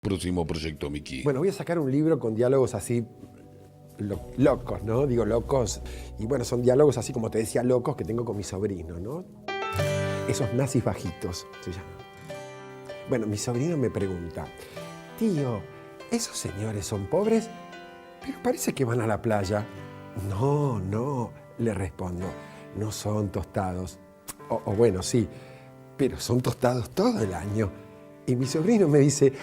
Próximo proyecto, Miki. Bueno, voy a sacar un libro con diálogos así locos, ¿no? Digo locos. Y bueno, son diálogos así como te decía, locos que tengo con mi sobrino, ¿no? Esos nazis bajitos se llaman. Bueno, mi sobrino me pregunta, tío, ¿esos señores son pobres? Pero parece que van a la playa. No, no, le respondo, no son tostados. O bueno, sí, pero son tostados todo el año. Y mi sobrino me dice,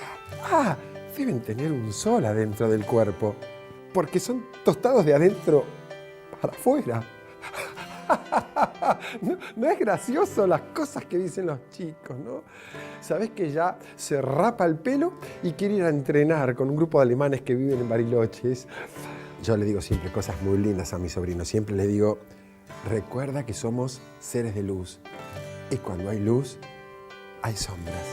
deben tener un sol adentro del cuerpo, porque son tostados de adentro para afuera. No es gracioso las cosas que dicen los chicos, ¿no? Sabés que ya se rapa el pelo y quiere ir a entrenar con un grupo de alemanes que viven en Bariloches. Yo le digo siempre cosas muy lindas a mi sobrino. Siempre le digo, recuerda que somos seres de luz. Y cuando hay luz, hay sombras.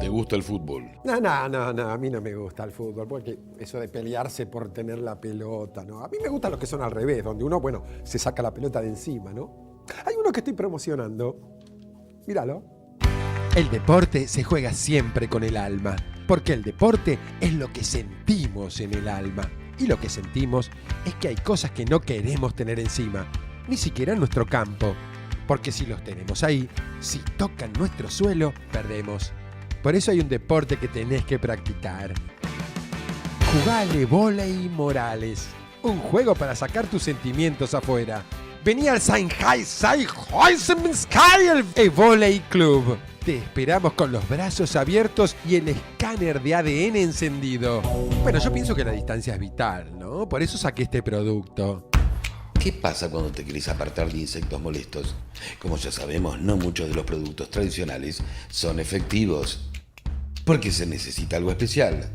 ¿Te gusta el fútbol? No, a mí no me gusta el fútbol, porque eso de pelearse por tener la pelota, ¿no? A mí me gustan los que son al revés, donde uno, bueno, se saca la pelota de encima, ¿no? Hay uno que estoy promocionando, míralo. El deporte se juega siempre con el alma, porque el deporte es lo que sentimos en el alma. Y lo que sentimos es que hay cosas que no queremos tener encima, ni siquiera en nuestro campo, porque si los tenemos ahí, si tocan nuestro suelo, perdemos. Por eso hay un deporte que tenés que practicar. Jugale vóley Morales, un juego para sacar tus sentimientos afuera. Vení al Shanghai el Volley Club. Te esperamos con los brazos abiertos y el escáner de ADN encendido. Bueno, yo pienso que la distancia es vital, ¿no? Por eso saqué este producto. ¿Qué pasa cuando te querés apartar de insectos molestos? Como ya sabemos, no muchos de los productos tradicionales son efectivos, porque se necesita algo especial.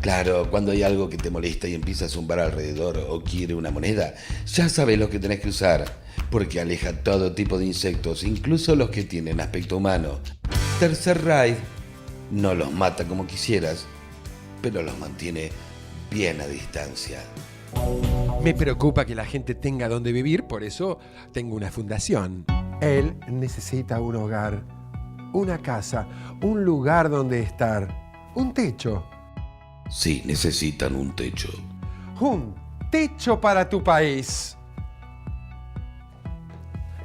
Claro, cuando hay algo que te molesta y empieza a zumbar alrededor o quiere una moneda, ya sabes lo que tenés que usar, porque aleja todo tipo de insectos, incluso los que tienen aspecto humano. Tercer Raid no los mata como quisieras, pero los mantiene bien a distancia. Me preocupa que la gente tenga donde vivir, por eso tengo una fundación. Él necesita un hogar, una casa, un lugar donde estar, un techo. Sí, necesitan un techo. Un techo para tu país.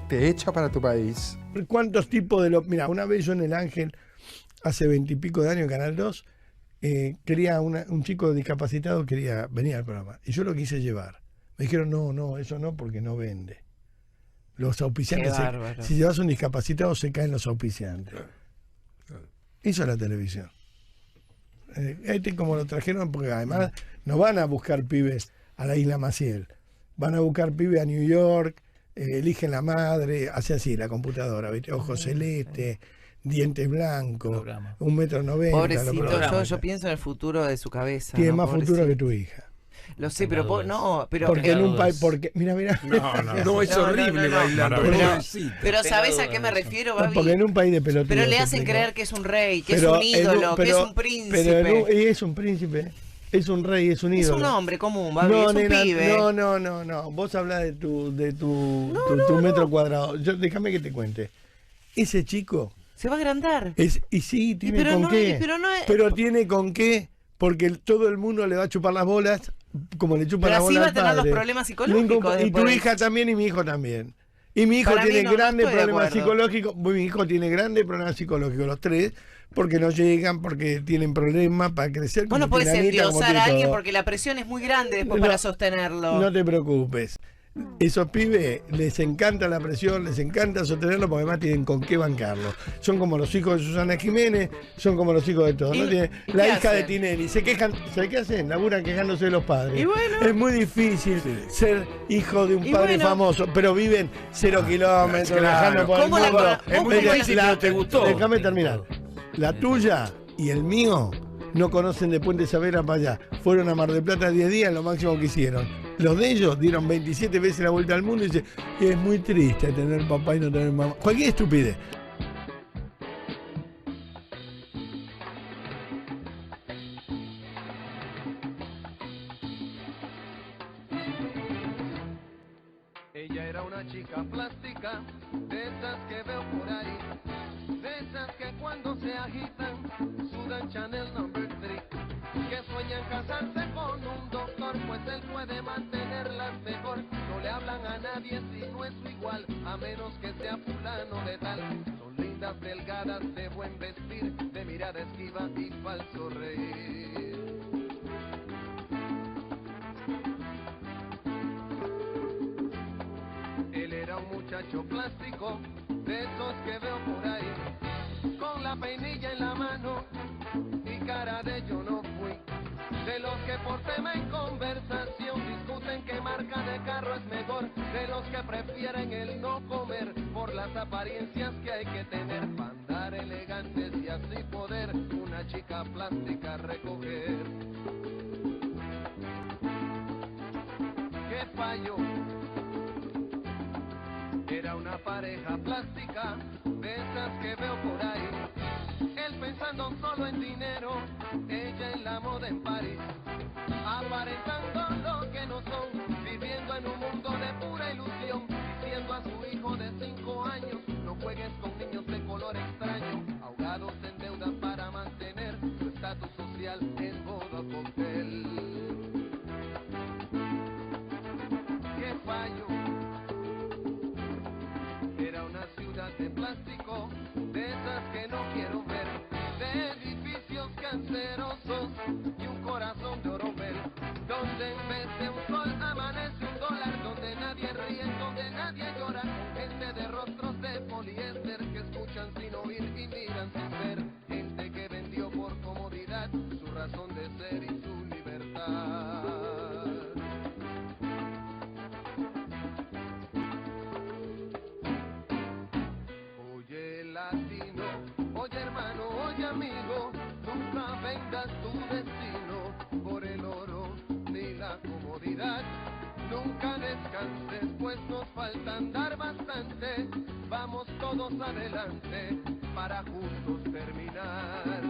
Techo para tu país. ¿Cuántos tipos de los...? Mira, una vez yo en El Ángel, hace 20 y pico de años, en Canal 2, quería un chico discapacitado, quería venir al programa. Y yo lo quise llevar. Me dijeron, no, eso no, porque no vende. Los auspiciantes, si llevas un discapacitado, se caen los auspiciantes. Hizo la televisión. Como lo trajeron, porque además no van a buscar pibes a la Isla Maciel. Van a buscar pibes a New York, eligen la madre, hace así la computadora, ¿viste? Ojos celeste, dientes blancos, 1,90 m. Pobrecito, yo pienso en el futuro de su cabeza. Tiene ¿no? más futuro que tu hija. Lo sé, pero porque en un país, porque mira, No, es horrible bailando. Pero ¿sabés a qué me refiero, Babi? Porque en un país de pelotudos. Pero le hacen creer que es un rey, que es un ídolo, que es un príncipe. Pero es un príncipe, es un rey, es un ídolo. Es un hombre común, Babi, es un pibe. No. Vos hablás de tu metro cuadrado. Déjame que te cuente. Ese chico se va a agrandar. Sí, tiene con qué. Pero tiene con qué, porque todo el mundo le va a chupar las bolas, como le chupan las bolas al padre. Pero así va a tener los problemas psicológicos. Y tu hija también y mi hijo también. Y mi hijo tiene grandes problemas psicológicos. Mi hijo tiene grandes problemas psicológicos, los tres, porque no llegan, porque tienen problemas para crecer. Vos no podés endiosar a alguien porque la presión es muy grande después para sostenerlo. No te preocupes. Esos pibes les encanta la presión, les encanta sostenerlo porque además tienen con qué bancarlo. Son como los hijos de Susana Jiménez, son como los hijos de todos. ¿No? La hija de Tinelli, se quejan, ¿sabes qué hacen? Laburan quejándose de los padres. Y bueno, es muy difícil ser hijo de un padre famoso, pero viven 0 kilómetros, viajando por el mundo. Es muy difícil, pero te gustó. Déjame terminar. La tuya y el mío no conocen de Puente Savera para allá. Fueron a Mar del Plata 10 días, lo máximo que hicieron. Los de ellos dieron 27 veces la vuelta al mundo y dicen, es muy triste tener papá y no tener mamá. Cualquier estupidez. Ella era una chica plástica, de esas que veo por ahí, de esas que cuando se agitan sudan Chanel No. 3, que sueñan casarse con un doctor, pues él puede mantenerlas mejor. No le hablan a nadie si no es su igual, a menos que sea fulano de tal. Son lindas, delgadas, de buen vestir, de mirada esquiva y falso reír. Él era un muchacho plástico, de esos que veo por ahí, con la peinilla en la mano y cara de yo no fui. De los que por tema en conversación discuten qué marca de carro es mejor, de los que prefieren el no comer por las apariencias que hay que tener para andar elegantes y así poder una chica plástica recoger. ¿Qué fallo? Era una pareja plástica, de esas que veo por ahí. Él pensando solo en dinero, ella en la moda en París. Aparentando lo que no son, viviendo en un mundo de pura ilusión. Diciendo a su hijo de 5 años, no juegues con niños de color extraño. Ahogados en deuda para mantener su estatus social en modo cóctel. ¡Qué fallo! Era una ciudad de plástico, de esas que no quiero ver, de edificios cancerosos y un corazón de oropel, donde en vez de un sol amanece un dólar, donde nadie ríe, donde nadie llora, gente de rostros de poliéster que escuchan sin oír y miran sin ver, gente que vendió por comodidad su razón de ser y su libertad. Oye hermano, oye amigo, nunca vendas tu destino por el oro ni la comodidad. Nunca descanses, pues nos falta andar bastante. Vamos todos adelante para juntos terminar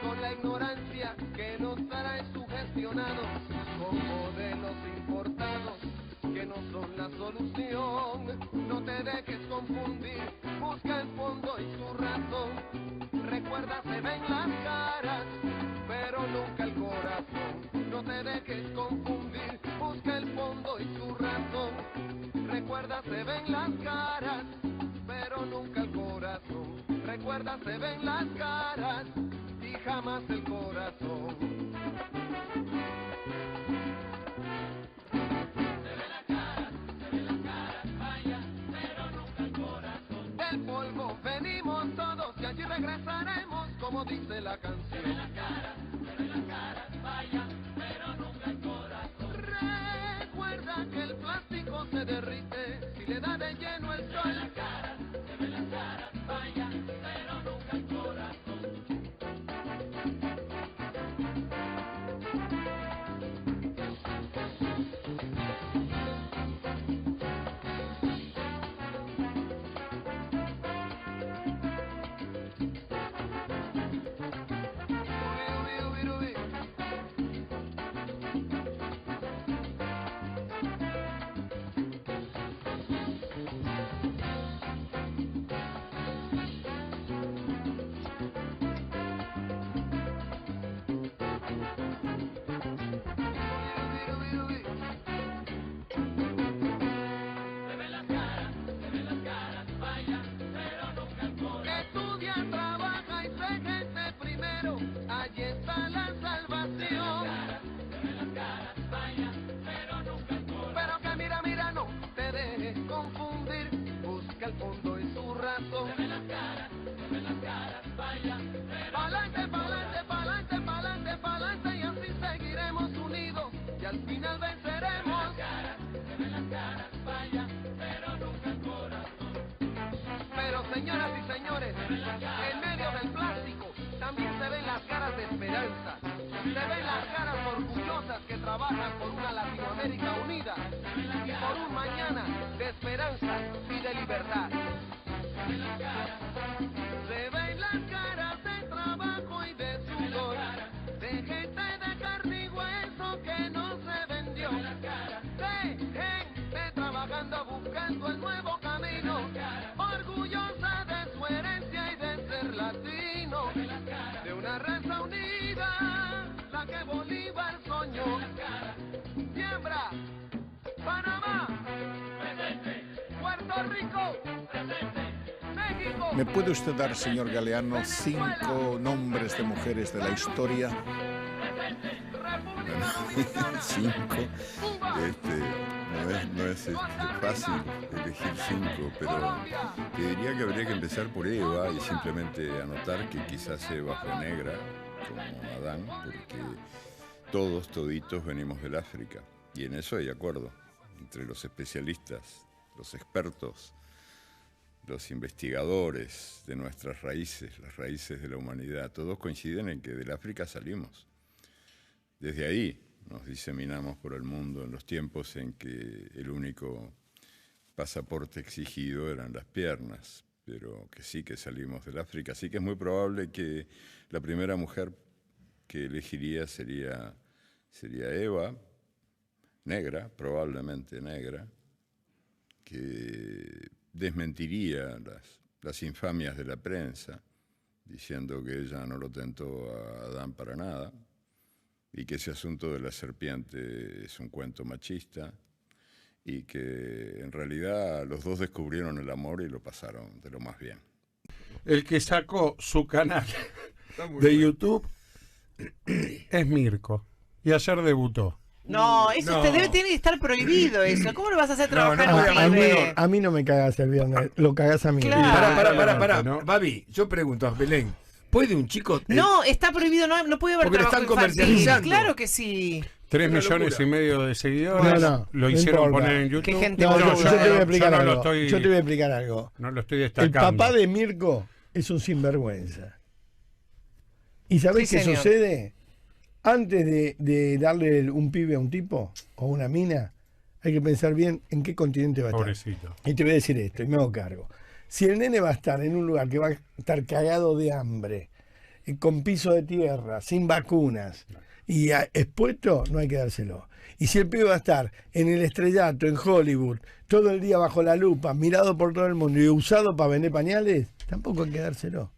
con la ignorancia que nos trae sugestionados con modelos importados que no son la solución. No te dejes confundir, busca el fondo y su razón. Recuerda, se ven las caras, pero nunca el corazón. No te dejes confundir, busca el fondo y su razón. Recuerda, se ven las caras, pero nunca el corazón. Recuerda, se ven las caras y jamás el corazón. Del polvo venimos todos y allí regresaremos, como dice la canción. Se ve la cara, vaya, pero nunca el corazón. Recuerda que el plástico se derrite si le da de lleno el sol. Se ve la cara, vaya, pero nunca el corazón. Allí está la salvación. Pero que mira, no te dejes confundir. Busca el fondo y su razón. Se ven las caras, vaya. Pa'lante, pa'lante, pa'lante, pa'lante, pa'lante. Y así seguiremos unidos. Y al final venceremos. Se ven las caras, vaya. Pero nunca el corazón. Pero señoras y señores, en medio del plástico también se ven las caras de esperanza, se ven las caras orgullosas que trabajan por una Latinoamérica unida y por un mañana de esperanza y de libertad. Se ven las caras de trabajo y de sudor, de gente de carne y hueso que no se vendió, de gente trabajando buscando el nuevo camino. Por Puerto Rico, México. ¿Me puede usted dar, señor Galeano, 5 nombres de mujeres de la historia? República 5. No es fácil elegir 5, pero te diría que habría que empezar por Eva y simplemente anotar que quizás Eva fue negra, como Adán, porque toditos venimos del África. Y en eso hay acuerdo entre los especialistas, los expertos, los investigadores de nuestras raíces, las raíces de la humanidad. Todos coinciden en que del África salimos. Desde ahí nos diseminamos por el mundo en los tiempos en que el único pasaporte exigido eran las piernas, pero que sí que salimos del África. Así que es muy probable que la primera mujer que elegiría sería Eva, negra, probablemente negra, que desmentiría las infamias de la prensa, diciendo que ella no lo tentó a Adán para nada, y que ese asunto de la serpiente es un cuento machista, y que en realidad los dos descubrieron el amor y lo pasaron de lo más bien. El que sacó su canal de YouTube es Mirko, y ayer debutó. No, eso tiene que estar prohibido eso. ¿Cómo lo vas a hacer trabajar a mí no me cagas el viernes, lo cagas a mí. Claro. Para, ¿no? Babi, yo pregunto a Belén, ¿puede un chico...? No, está prohibido, no puede haber porque lo trabajo están infantil. comercializando. Claro que sí. 3 millones y medio de seguidores, lo hicieron importa. poner en YouTube. Qué gente No, yo te voy a explicar algo. estoy, Yo te voy a explicar algo. no lo estoy El destacando. papá de Mirko es un sinvergüenza. ¿Y sabés Sí, qué señor. sucede? Antes de darle un pibe a un tipo o una mina, hay que pensar bien en qué continente va a estar. Pobrecito. Y te voy a decir esto, y me hago cargo. Si el nene va a estar en un lugar que va a estar cagado de hambre, con piso de tierra, sin vacunas y expuesto, no hay que dárselo. Y si el pibe va a estar en el estrellato, en Hollywood, todo el día bajo la lupa, mirado por todo el mundo y usado para vender pañales, tampoco hay que dárselo.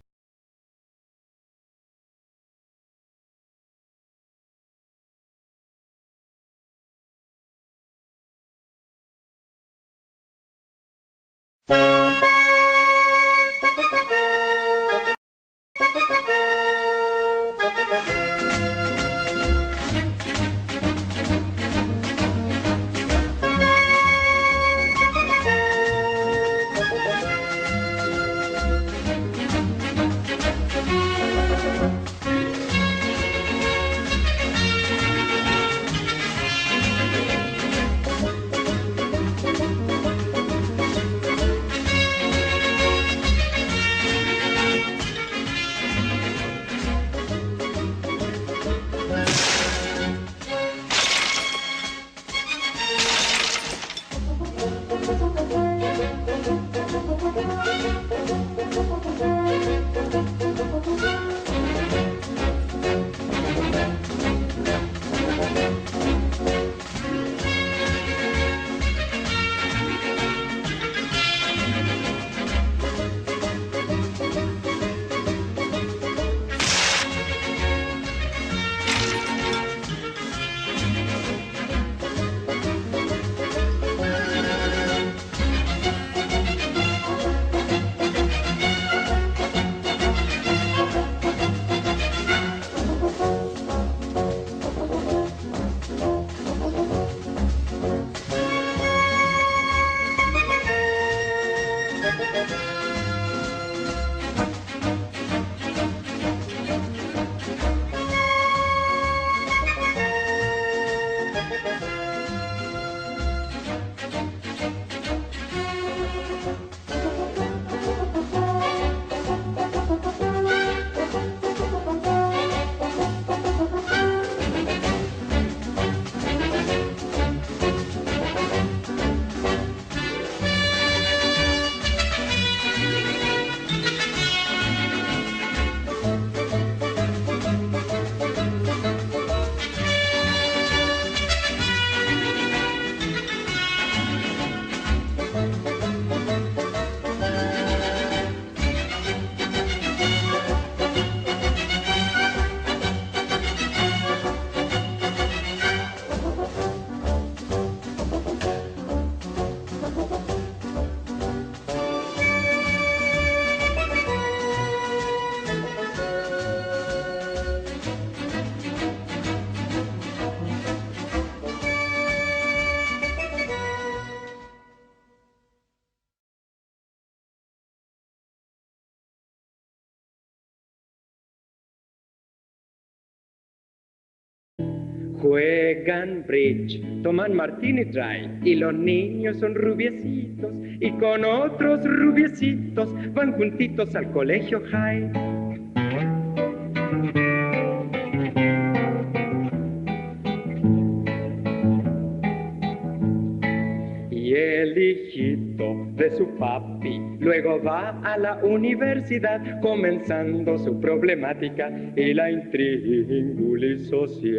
Juegan bridge, toman martini dry y los niños son rubiecitos y con otros rubiecitos van juntitos al colegio high. Y el hijito de su papi luego va a la universidad comenzando su problemática y la intríngulis social.